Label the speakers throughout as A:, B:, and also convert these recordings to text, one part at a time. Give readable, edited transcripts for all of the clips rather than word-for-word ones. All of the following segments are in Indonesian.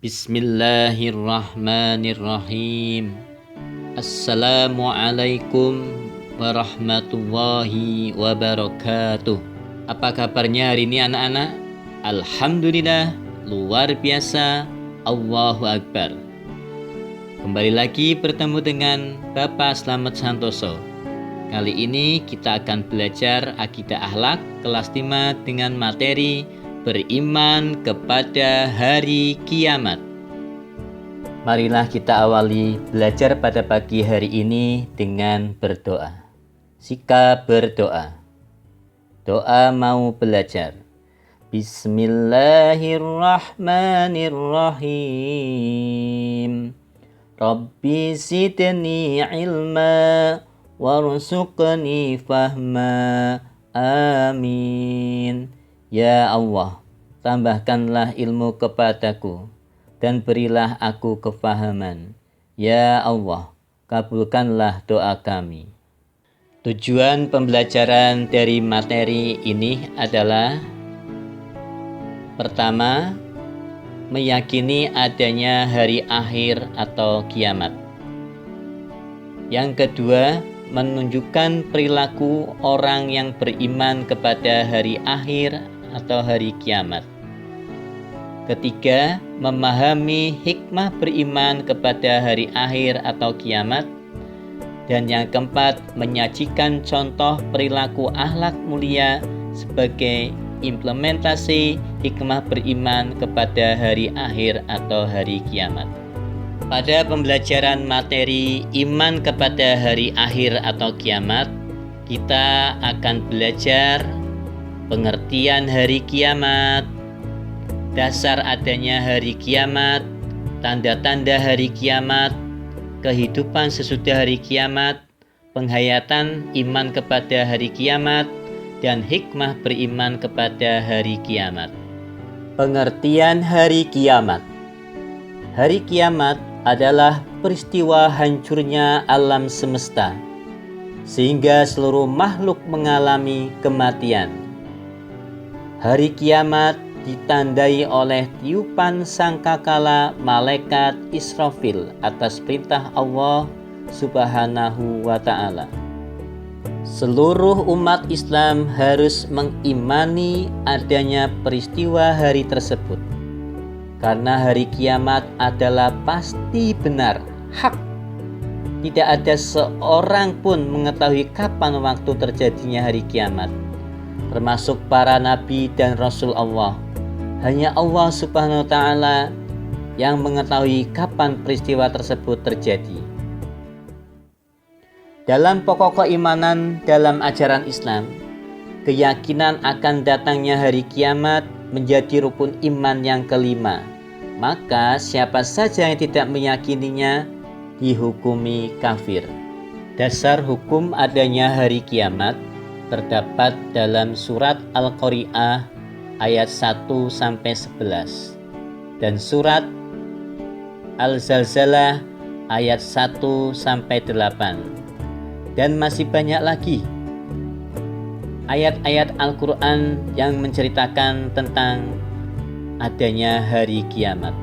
A: Bismillahirrahmanirrahim. Assalamualaikum warahmatullahi wabarakatuh. Apa kabarnya hari ini anak-anak? Alhamdulillah, luar biasa. Allahu Akbar. Kembali lagi bertemu dengan Bapak Slamet Santoso. Kali ini kita akan belajar akidah akhlak kelas 5 dengan materi beriman kepada hari kiamat. Marilah kita awali belajar pada pagi hari ini dengan berdoa. Sikap berdoa. Doa mau belajar. Bismillahirrahmanirrahim. Rabbi zidni ilma warzuqni fahma. Amin. Ya Allah, tambahkanlah ilmu kepadaku dan berilah aku kefahaman. Ya Allah, kabulkanlah doa kami. Tujuan pembelajaran dari materi ini adalah: pertama, meyakini adanya hari akhir atau kiamat. Yang kedua, menunjukkan perilaku orang yang beriman kepada hari akhir atau hari kiamat. Ketiga, memahami hikmah beriman kepada hari akhir atau kiamat. Dan yang keempat, menyajikan contoh perilaku akhlak mulia sebagai implementasi hikmah beriman kepada hari akhir atau hari kiamat. Pada pembelajaran materi iman kepada hari akhir atau kiamat, kita akan belajar pengertian hari kiamat, dasar adanya hari kiamat, tanda-tanda hari kiamat, kehidupan sesudah hari kiamat, penghayatan iman kepada hari kiamat, dan hikmah beriman kepada hari kiamat. Pengertian hari kiamat. Hari kiamat adalah peristiwa hancurnya alam semesta, sehingga seluruh makhluk mengalami kematian. Hari kiamat ditandai oleh tiupan sangkakala malaikat Israfil atas perintah Allah Subhanahu wa Ta'ala. Seluruh umat Islam harus mengimani adanya peristiwa hari tersebut, karena hari kiamat adalah pasti benar, hak. Tidak ada seorang pun mengetahui kapan waktu terjadinya hari kiamat, termasuk para nabi dan rasul Allah. Hanya Allah Subhanahu wa Ta'ala yang mengetahui kapan peristiwa tersebut terjadi. Dalam pokok keimanan dalam ajaran Islam, keyakinan akan datangnya hari kiamat menjadi rukun iman yang kelima. Maka siapa saja yang tidak meyakininya dihukumi kafir. Dasar hukum adanya hari kiamat terdapat dalam surat Al-Qari'ah ayat 1-11 dan surat Al-Zalzalah ayat 1-8, dan masih banyak lagi ayat-ayat Al-Quran yang menceritakan tentang adanya hari kiamat.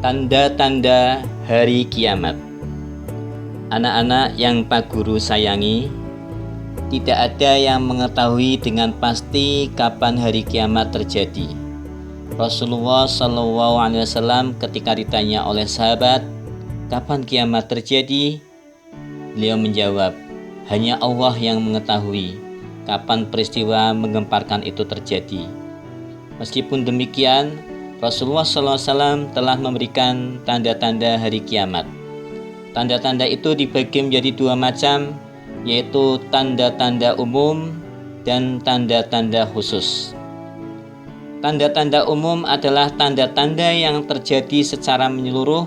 A: Tanda-tanda hari kiamat. Anak-anak yang Pak Guru sayangi, tidak ada yang mengetahui dengan pasti kapan hari kiamat terjadi. Rasulullah SAW ketika ditanya oleh sahabat, kapan kiamat terjadi? Beliau menjawab, hanya Allah yang mengetahui kapan peristiwa menggemparkan itu terjadi. Meskipun demikian, Rasulullah SAW telah memberikan tanda-tanda hari kiamat. Tanda-tanda itu dibagi menjadi dua macam, yaitu tanda-tanda umum dan tanda-tanda khusus. Tanda-tanda umum adalah tanda-tanda yang terjadi secara menyeluruh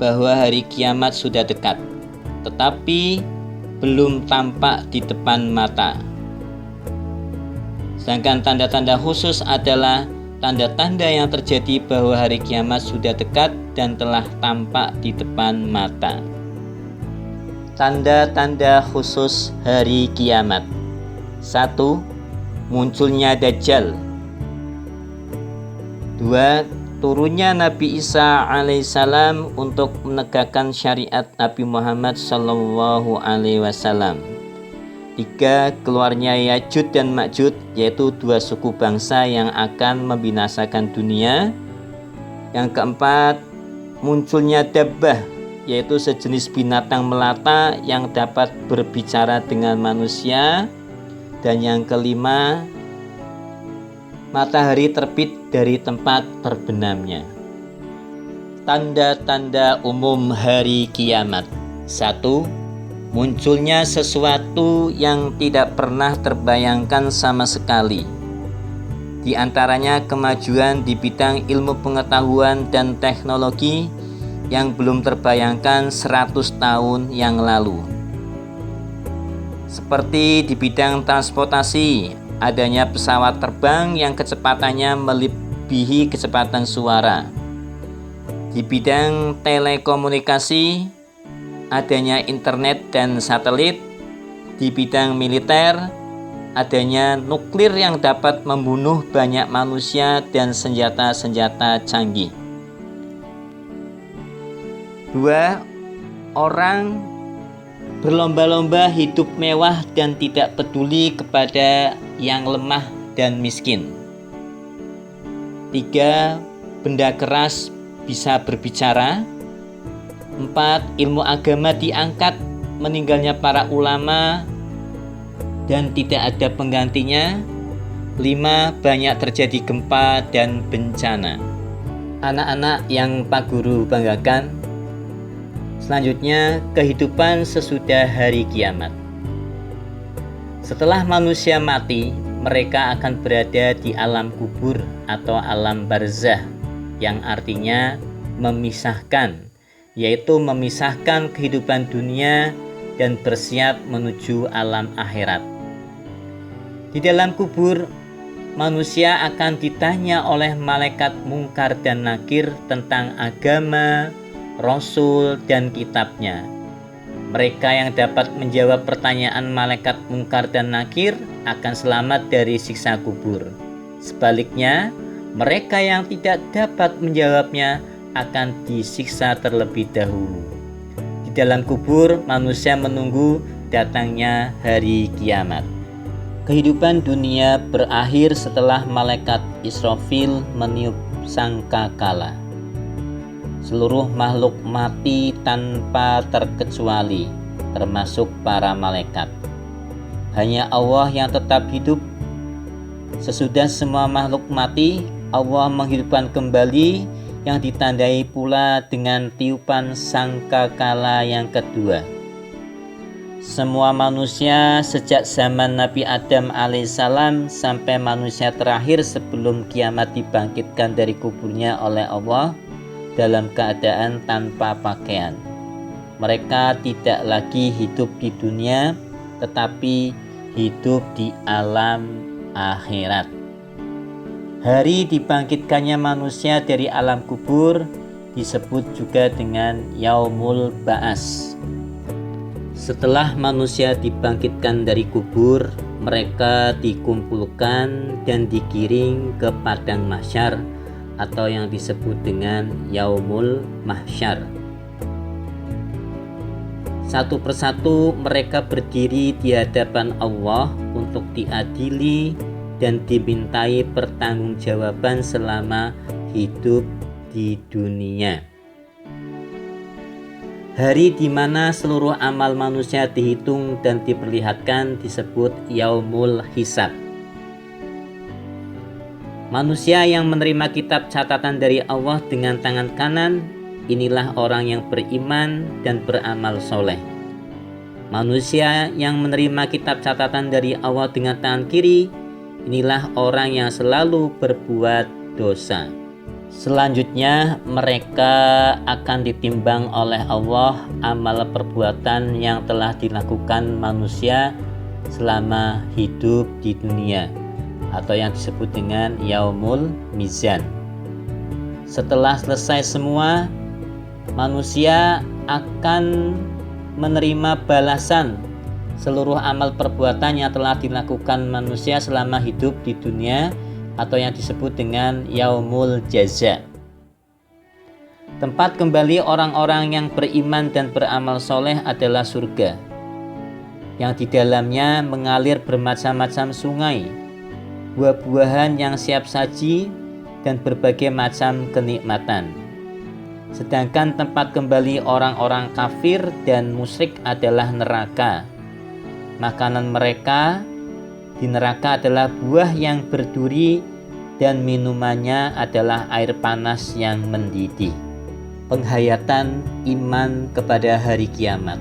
A: bahwa hari kiamat sudah dekat, tetapi belum tampak di depan mata. Sedangkan tanda-tanda khusus adalah tanda-tanda yang terjadi bahwa hari kiamat sudah dekat dan telah tampak di depan mata. Tanda-tanda khusus hari kiamat. 1. Munculnya Dajjal. 2. turunnya Nabi Isa alaihissalam untuk menegakkan syariat Nabi Muhammad sallallahu alaihi wasallam. 3. Keluarnya Ya'juj dan Ma'juj, yaitu 2 suku bangsa yang akan membinasakan dunia. Yang keempat, munculnya Dabbah, yaitu sejenis binatang melata yang dapat berbicara dengan manusia. Dan yang kelima, matahari terbit dari tempat terbenamnya. Tanda-tanda umum hari kiamat. 1. Munculnya sesuatu yang tidak pernah terbayangkan sama sekali. Di antaranya kemajuan di bidang ilmu pengetahuan dan teknologi yang belum terbayangkan 100 tahun yang lalu. Seperti di bidang transportasi, adanya pesawat terbang yang kecepatannya melebihi kecepatan suara. Di bidang telekomunikasi, adanya internet dan satelit. Di bidang militer, adanya nuklir yang dapat membunuh banyak manusia dan senjata-senjata canggih. 2. Orang berlomba-lomba hidup mewah dan tidak peduli kepada yang lemah dan miskin. 3. Benda keras bisa berbicara. 4. Ilmu agama diangkat, meninggalnya para ulama dan tidak ada penggantinya. 5. Banyak terjadi gempa dan bencana. Anak-anak yang Pak Guru banggakan, selanjutnya, kehidupan sesudah hari kiamat. Setelah manusia mati, mereka akan berada di alam kubur atau alam barzah, yang artinya memisahkan, yaitu memisahkan kehidupan dunia dan bersiap menuju alam akhirat. Di dalam kubur, manusia akan ditanya oleh malaikat Mungkar dan Nakir tentang agama, Rasul, dan kitabnya. Mereka yang dapat menjawab pertanyaan malaikat Mungkar dan Nakir akan selamat dari siksa kubur. Sebaliknya, mereka yang tidak dapat menjawabnya akan disiksa terlebih dahulu. Di dalam kubur, manusia menunggu datangnya hari kiamat. Kehidupan dunia berakhir setelah malaikat Israfil meniup sangkakala. Seluruh makhluk mati tanpa terkecuali, termasuk para malaikat. Hanya Allah yang tetap hidup. Sesudah semua makhluk mati, Allah menghidupkan kembali, yang ditandai pula dengan tiupan sangkakala yang kedua. Semua manusia sejak zaman Nabi Adam alaihissalam sampai manusia terakhir sebelum kiamat dibangkitkan dari kuburnya oleh Allah dalam keadaan tanpa pakaian. Mereka tidak lagi hidup di dunia, tetapi hidup di alam akhirat. Hari dibangkitkannya manusia dari alam kubur disebut juga dengan Yaumul Ba'as. Setelah manusia dibangkitkan dari kubur, mereka dikumpulkan dan digiring ke padang mahsyar atau yang disebut dengan Yaumul Mahsyar. Satu persatu mereka berdiri di hadapan Allah untuk diadili dan dimintai pertanggungjawaban selama hidup di dunia. Hari di mana seluruh amal manusia dihitung dan diperlihatkan disebut Yaumul Hisab. Manusia yang menerima kitab catatan dari Allah dengan tangan kanan, inilah orang yang beriman dan beramal soleh. Manusia yang menerima kitab catatan dari Allah dengan tangan kiri, inilah orang yang selalu berbuat dosa. Selanjutnya, mereka akan ditimbang oleh Allah amal perbuatan yang telah dilakukan manusia selama hidup di dunia, atau yang disebut dengan Yaumul Mizan. Setelah selesai semua, manusia akan menerima balasan seluruh amal perbuatan yang telah dilakukan manusia selama hidup di dunia, atau yang disebut dengan Yaumul Jaza. Tempat kembali orang-orang yang beriman dan beramal soleh adalah surga, yang di dalamnya mengalir bermacam-macam sungai, buah-buahan yang siap saji, dan berbagai macam kenikmatan. Sedangkan tempat kembali orang-orang kafir dan musyrik adalah neraka. Makanan mereka di neraka adalah buah yang berduri dan minumannya adalah air panas yang mendidih. Penghayatan iman kepada hari kiamat.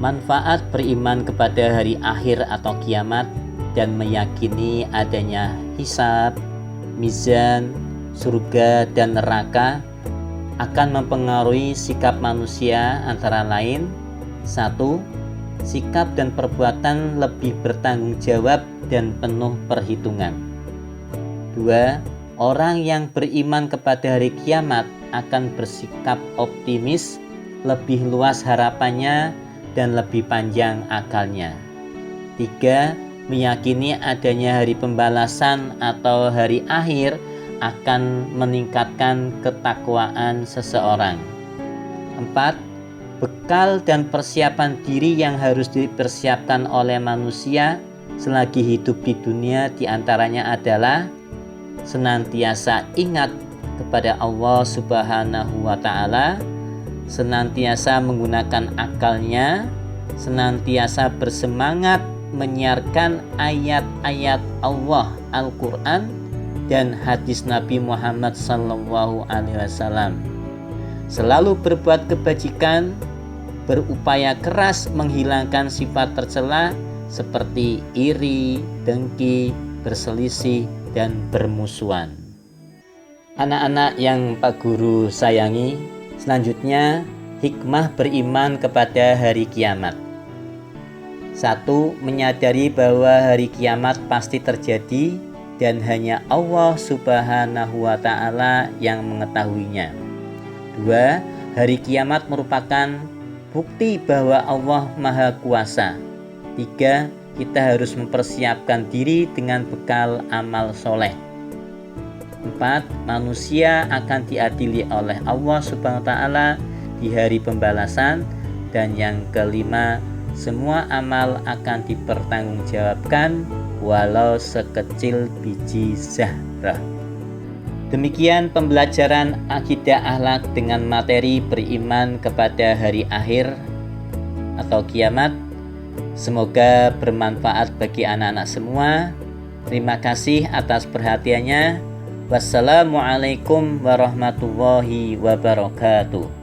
A: Manfaat beriman kepada hari akhir atau kiamat dan meyakini adanya hisab, mizan, surga, dan neraka akan mempengaruhi sikap manusia antara lain: 1. Sikap dan perbuatan lebih bertanggung jawab dan penuh perhitungan. 2. Orang yang beriman kepada hari kiamat akan bersikap optimis, lebih luas harapannya, dan lebih panjang akalnya. 3. Meyakini adanya hari pembalasan atau hari akhir akan meningkatkan ketakwaan seseorang. 4. Bekal dan persiapan diri yang harus dipersiapkan oleh manusia selagi hidup di dunia diantaranya adalah senantiasa ingat kepada Allah Subhanahu wa Ta'ala, senantiasa menggunakan akalnya, senantiasa bersemangat menyiarkan ayat-ayat Allah Al-Quran dan hadis Nabi Muhammad SAW, selalu berbuat kebajikan, berupaya keras menghilangkan sifat tercela seperti iri, dengki, berselisih, dan bermusuhan. Anak-anak yang Pak Guru sayangi, selanjutnya hikmah beriman kepada hari kiamat. 1. Menyadari bahwa hari kiamat pasti terjadi dan hanya Allah Subhanahu wa Ta'ala yang mengetahuinya. 2. Hari kiamat merupakan bukti bahwa Allah Maha Kuasa. 3. Kita harus mempersiapkan diri dengan bekal amal soleh. 4. Manusia akan diadili oleh Allah Subhanahu wa Ta'ala di hari pembalasan. Dan yang kelima, semua amal akan dipertanggungjawabkan walau sekecil biji zarah. Demikian pembelajaran akidah akhlak dengan materi beriman kepada hari akhir atau kiamat. Semoga bermanfaat bagi anak-anak semua. Terima kasih atas perhatiannya. Wassalamualaikum warahmatullahi wabarakatuh.